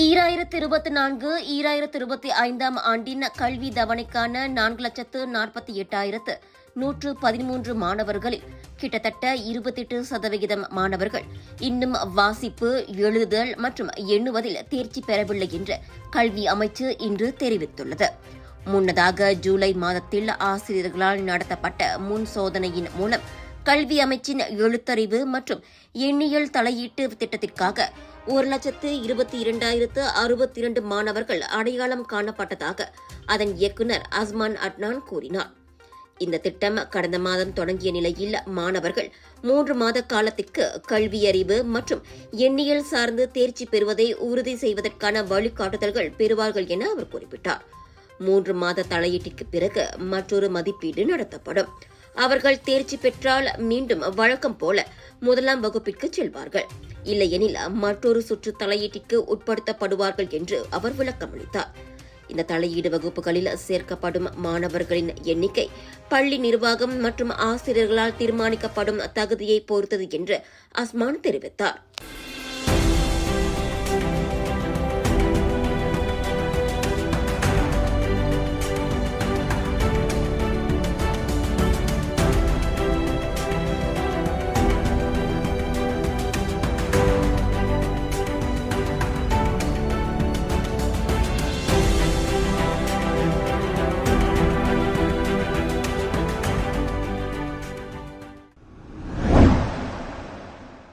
2024-2025 ஆண்டின் கல்வி தவணைக்கான 4,48,113 மாணவர்களில் கிட்டத்தட்ட 28% மாணவர்கள் இன்னும் வாசிப்பு, எழுதுதல் மற்றும் எண்ணுவதில் தேர்ச்சி பெறவில்லை என்று கல்வி அமைச்சு இன்று தெரிவித்துள்ளது. முன்னதாக ஜூலை மாதத்தில் ஆசிரியர்களால் நடத்தப்பட்ட முன் சோதனையின் மூலம் கல்வி அமைச்சின் எழுத்தறிவு மற்றும் எண்ணியல் தலையீட்டு திட்டத்திற்காக 1,22,062 மாணவர்கள் அடையாளம் காணப்பட்டதாக அதன் இயக்குநர் அஸ்மான் அட்னான் கூறினார். இந்த திட்டம் கடந்த மாதம் தொடங்கிய நிலையில் மாணவர்கள் 3 மாத காலத்திற்கு கல்வியறிவு மற்றும் எண்ணியல் சார்ந்து தேர்ச்சி பெறுவதை உறுதி செய்வதற்கான வழிகாட்டுதல்கள் பெறுவார்கள் என அவர் குறிப்பிட்டார். 3 மாத தலையீட்டிற்கு பிறகு மற்றொரு மதிப்பீடு நடத்தப்படும். அவர்கள் தேர்ச்சி பெற்றால் மீண்டும் வழக்கம் போல 1ஆம் வகுப்பிற்கு செல்வார்கள். இல்லையெனில் மற்றொரு சுற்று தலையீட்டிற்கு உட்படுத்தப்படுவார்கள் என்று அவர் விளக்கமளித்தார். இந்த தலையீடு வகுப்புகளில் சேர்க்கப்படும் மாணவர்களின் எண்ணிக்கை பள்ளி நிர்வாகம் மற்றும் ஆசிரியர்களால் தீர்மானிக்கப்படும் தகுதியை பொறுத்தது என்று அஸ்மான் தெரிவித்தார்.